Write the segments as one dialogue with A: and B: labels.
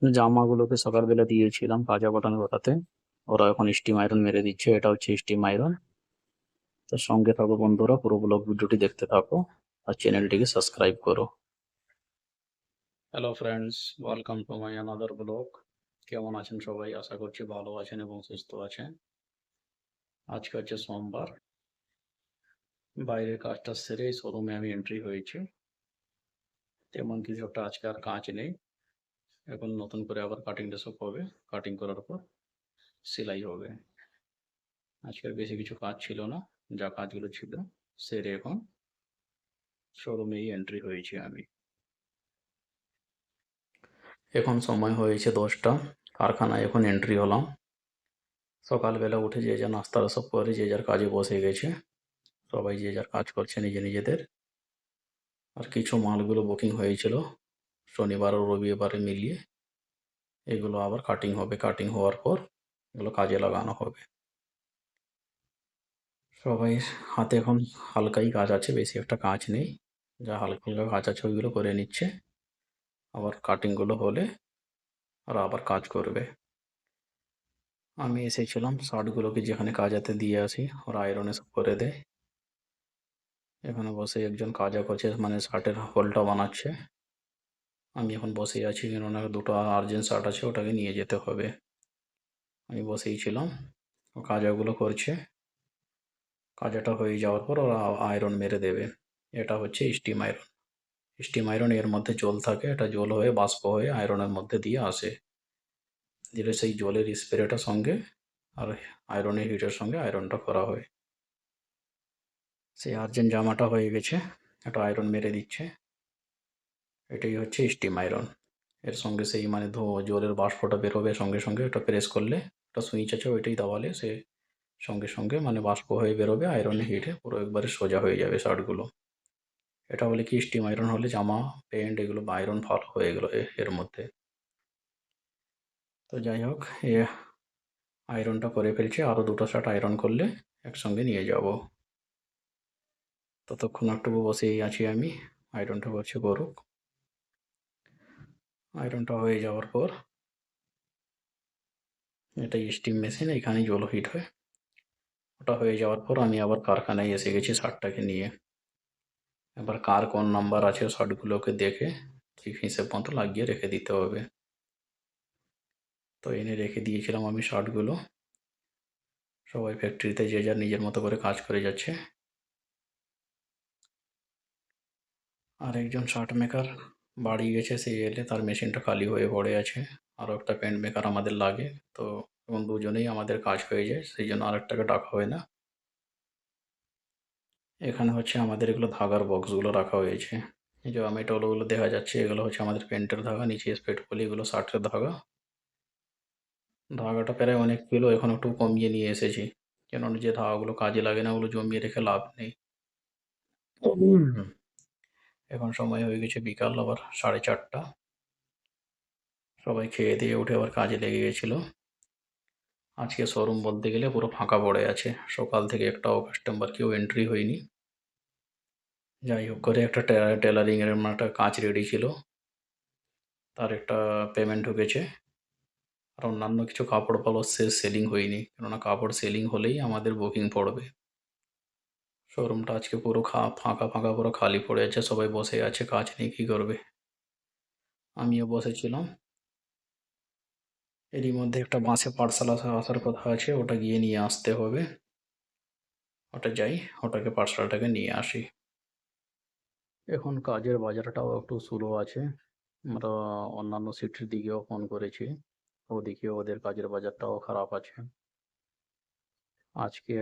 A: জামাগুলোকে সকালবেলা দিয়েছিলাম কাঁচা কটন গোটাতে। ওরা এখন স্টিম আয়রন মেরে দিচ্ছে। এটা হচ্ছে স্টিম আয়রন। তো সঙ্গে থাকো বন্ধুরা, পুরো ব্লগ ভিডিওটি দেখতে থাকো আর চ্যানেলটিকে সাবস্ক্রাইব করো। Hello friends, welcome to my another blog. কেমন আছেন সবাই? আশা করছি ভালো আছেন এবং সুস্থ আছেন। আজকে হচ্ছে সোমবার। বাইরের কাজটা সেরে শোরুমে আমি এন্ট্রি হয়েছি। তেমন কিছু একটা আজকে আর কাজ নেই। এখন নতুন করে আবার কাটিং ড্রেসআপ হবে। কাটিং করার পর সেলাই হবে। আজকের বেশি কিছু কাজ ছিল না। যা কাজগুলো ছিল সেরে এখন শোরুমেই এন্ট্রি হয়েছি আমি। এখন সময় হয়েছে 10টা। কারখানায় এখন এন্ট্রি হলাম। সকালবেলা উঠে যে যার নাস্তা সব করে যে যার কাজে বসে গেছে। সবাই যে যার কাজ করছে নিজেদের। আর কিছু মালগুলো বুকিং হয়েছিল শনিবার ও রবিবারে মিলিয়ে। এগুলো আবার কাটিং হবে। কাটিং হওয়ার পর এগুলো কাজে লাগানো হবে। সবাই হাতে এখন হালকাই কাজ আছে, বেশি একটা কাজ নেই। যা হালকা হালকা কাজ আছে ওইগুলো করে নিচ্ছে। আবার কাটিংগুলো হলে ওরা আবার কাজ করবে। আমি এসেছিলাম শার্টগুলোকে যেখানে কাজাতে দিয়ে আসি, ওরা আয়রনে সব করে দেয়। এখানে বসে একজন কাজা করছে, মানে শার্টের হোলটা বানাচ্ছে। আমি এখন বসেই আছি, কেননা দুটো আর্জেন্ট শার্ট আছে, ওটাকে নিয়ে যেতে হবে। আমি বসেই ছিলাম, ও কাজাগুলো করছে। কাজাটা হয়ে যাওয়ার পর ওরা আয়রন মেরে দেবে। এটা হচ্ছে স্টিম আয়রন। স্টিম আয়রন, এর মধ্যে জল থাকে, এটা জল হয়ে বাষ্প হয়ে আয়রনের মধ্যে দিয়ে আসে। দিলে সেই জলের স্প্রেটা সঙ্গে আর আয়রনের হিটের সঙ্গে আয়রনটা করা হয়। সেই আর্জেন্ট জামাটা হয়ে গেছে, এটা আয়রন মেরে দিচ্ছে। এটাই হচ্ছে স্টিম আয়রন। এর সঙ্গে সেই মানে জলের বাষ্পটা বেরোবে সঙ্গে সঙ্গে, এটা প্রেস করলে, একটা সুইচ আছে ওইটাই দাবালে সে সঙ্গে সঙ্গে মানে বাষ্প হয়ে বেরোবে, আয়রনের হিটে পুরো একবারে সোজা হয়ে যাবে শার্টগুলো। এটা বলে কি, স্টিম আয়রন হলে জামা প্যান্ট এগুলো আয়রন ভালো হয়ে গেলো এর মধ্যে। তো যাই হোক, এ আয়রনটা করে ফেলছে, আরও দুটো শার্ট আয়রন করলে একসঙ্গে নিয়ে যাব। ততক্ষণ একটু বসেই আছি আমি, আয়রনটা করছে করুক। আয়রনটা হয়ে যাওয়ার পর, এটা স্টিম মেশিন, এখানেই জল হিট হয়। ওটা হয়ে যাওয়ার পর আমি আবার কারখানায় এসে গেছি শার্টটাকে নিয়ে। এবার কার কোন নাম্বার আছে শার্টগুলোকে দেখে ঠিক হিসেব মতো লাগিয়ে রেখে দিতে হবে। তো এনে রেখে দিয়েছিলাম আমি শার্টগুলো। সবাই ফ্যাক্টরিতে যে যার নিজের মতো করে কাজ করে যাচ্ছে। আর একজন শার্ট মেকার বাড়ি গেছে, সে এলে তার মেশিনটা খালি হয়ে পড়ে আছে। আরও একটা প্যান্ট মেকার আমাদের লাগে, তো এবং দুজনেই আমাদের কাজ হয়ে যায়, সেই জন্য আরেকটাকে ডাকা হয় না। এখানে হচ্ছে আমাদের এগুলো ধাগার বক্সগুলো রাখা হয়েছে। এই যে আমেটোলগুলো দেখা যাচ্ছে, এগুলো হচ্ছে আমাদের প্যান্টের ধাগা, নিচে স্পেট পলি, এগুলো শার্টের ধাগা। ধাগাটা প্রায় অনেক কিলো, এখন একটু কমিয়ে নিয়ে এসেছি, কেননা যে ধাগাগুলো কাজে লাগে না ওগুলো জমিয়ে রেখে লাভ নেই। এখন সময় হয়ে গেছে বিকাল আবার 4:30। সবাই খেয়ে দিয়ে উঠে আবার কাজে লেগে গেছিল। আজকে শোরুম বলতে গেলে পুরো ফাঁকা পড়ে আছে, সকাল থেকে একটাও কাস্টমার কেউ এন্ট্রি হয়নি। যাই হোক করে একটা টেলারিংয়ের একটা কাজ রেডি ছিল, তার একটা পেমেন্ট ঢুকেছে। আর অন্যান্য কিছু কাপড় পালও সেলিং হয়নি, কেননা কাপড় সেলিং হলেই আমাদের বুকিং পড়বে। শোরুমটা আজকে পুরো ফাঁকা ফাঁকা, পুরো খালি পড়ে আছে, সবাই বসে আছে, কাজ নেই, কী করবে। আমিও বসেছিলাম। এরই মধ্যে একটা বাসে পার্সেল আসার কথা আছে, ওটা গিয়ে নিয়ে আসতে হবে। ওটা যাই, ওটাকে পার্সেলটাকে নিয়ে আসি। এখন কাজের বাজারটাও একটু স্লো আছে। আমরা অন্যান্য সিটির দিকেও ফোন করেছি, ওদিকে ওদের কাজের বাজারটাও খারাপ আছে। আজকে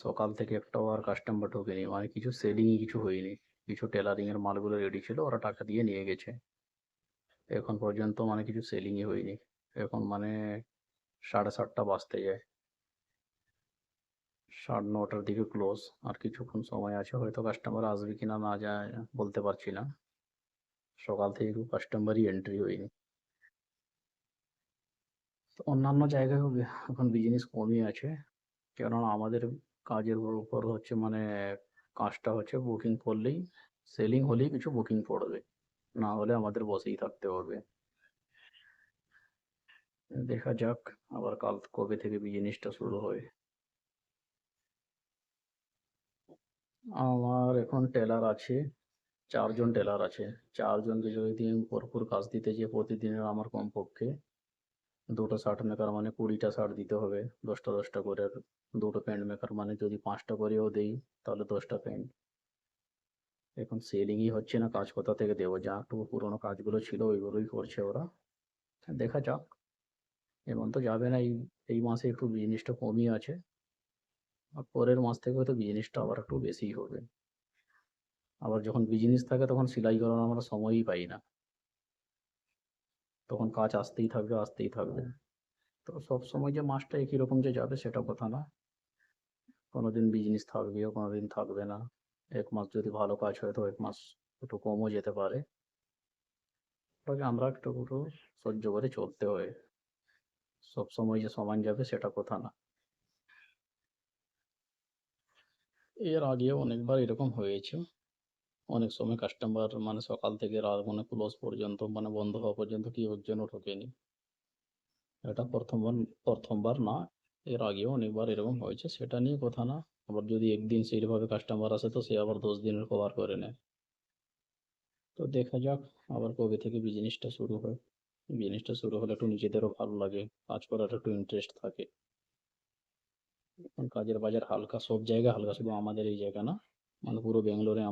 A: সকাল থেকে একটাও আর কাস্টমার ঢোকেনি, মানে কিছু সেলিংই কিছু হয়নি। কিছু টেলারিংয়ের মালগুলো রেডি ছিল, ওরা টাকা দিয়ে নিয়ে গেছে। এখন পর্যন্ত মানে কিছু সেলিংই হয়নি। এখন মানে 7:30 বাজতে যায়, 9:30 দিকে ক্লোজ। আর কিছুক্ষণ সময় আছে, হয়তো কাস্টমার আসবে কিনা না যায় বলতে পারছি না। সকাল থেকে কেউ কাস্টমারই এন্ট্রি হয়নি। তো অন্যান্য জায়গায় এখন বিজনেস কমই আছে, কেননা আমাদের কাজের উপর হচ্ছে মানে কাজটা হচ্ছে বুকিং করলেই, সেলিং হলেই কিছু বুকিং পড়বে, না হলে আমাদের বসেই থাকতে হবে। দেখা যাক আবার কাল কবে থেকে বিজনেসটা শুরু হয়। আমার এখন টেলার আছে, ৪ জন টেলার আছে। ৪ জনকে যদি আমি ভরপুর কাজ দিতে যাই প্রতিদিনের আমার কমপক্ষে ২ টো শার্ট মেকার মানে ২০ টা শার্ট দিতে হবে। ১০ টা ১০ টা করে। আর ২ টো প্যান্ট মেকার মানে যদি ৫ টা করেও দেই তাহলে ১০ টা প্যান্ট। এখন সেলিংই হচ্ছে না, কাজ কোথা থেকে দেবো? যাটুকু পুরোনো কাজগুলো ছিল ওইগুলোই করছে ওরা। দেখা যাক। এমন তো যাবে না, এই মাসে একটু বিজনেসটা কমই আছে। আর পরের মাস থেকে হয়তো বিজনেসটা আবার একটু বেশিই হবে। আবার যখন বিজনেস থাকে তখন সেলাই করার আমরা সময়ই পাই না। তখন কাজ আসতেই থাকবে, আসতেই থাকবে। তো সবসময় যে মাসটা একই রকম যে যাবে সেটা কথা না। কোনোদিন বিজনেস থাকবেও, কোনোদিন থাকবে না। ১ মাস যদি ভালো কাজ হয় তো ১ মাস একটু কমও যেতে পারে। তবে আমরা একটু সহ্য করে চলতে হয়। সবসময় যে সমান যাবে সেটা কথা না। এর আগেও অনেকবার এরকম হয়েছে। অনেক সময় কাস্টমার মানে সকাল থেকে রাত মানে ক্লোজ পর্যন্ত মানে বন্ধ হওয়া পর্যন্ত কেউ একজনও ঢোকেনি। এটা ১ম বার না। এর আগেও অনেকবার এরকম হয়েছে। সেটা নিয়ে কথা না। আবার যদি একদিন সেইভাবে কাস্টমার আসে তো সে আবার ১০ দিনের কভার করে নেয়। তো দেখা যাক আবার কবে থেকে বিজনেসটা শুরু হয়। বিজনেসটা শুরু হলে একটু নিজেদেরও ভালো লাগে। কাজ করার একটু ইন্টারেস্ট থাকে। এখন কাজের বাজার হালকা, সব জায়গায় হালকা, শুধু আমাদের এই জায়গা না। মানে পুরো ব্যাঙ্গালোরে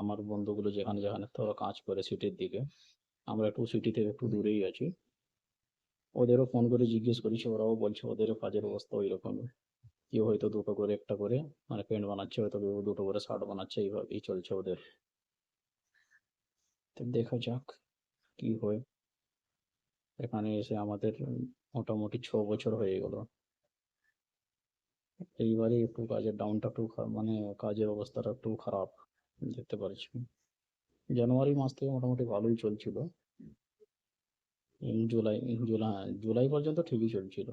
A: আমার বন্ধুগুলো যেখানে তো ওরা কাজ করে সিটির দিকে। আমরা একটু সিটি থেকে একটু দূরেই আছি। ওদেরও ফোন করে জিজ্ঞেস করেছি, ওরাও বলছে ওদেরও কাজের অবস্থা ওইরকমই। কেউ হয়তো ২ টো করে, ১ টা করে মানে প্যান্ট বানাচ্ছে, হয়তো কেউ ২ টো করে শার্ট বানাচ্ছে, এইভাবেই চলছে ওদের। তো দেখা যাক কি হয়। এখানে এসে আমাদের মোটামুটি ৬ বছর হয়ে গেল। এইবারে একটু কাজের ডাউনটা একটু মানে কাজের অবস্থাটা একটু খারাপ দেখতে পাচ্ছি। জানুয়ারি মাস থেকে মোটামুটি ভালোই চলছিল। জুলাই জুলাই হ্যাঁ, জুলাই পর্যন্ত ঠিকই চলছিল।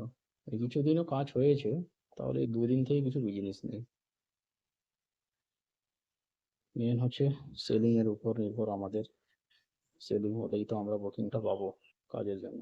A: এই কিছুদিনও কাজ হয়েছে, তাহলে এই ২ দিন থেকে কিছু বিজনেস নেই। মেন হচ্ছে সেলিং এর উপর নির্ভর আমাদের। সেলিং হলেই তো আমরা বুকিংটা পাবো কাজের জন্য।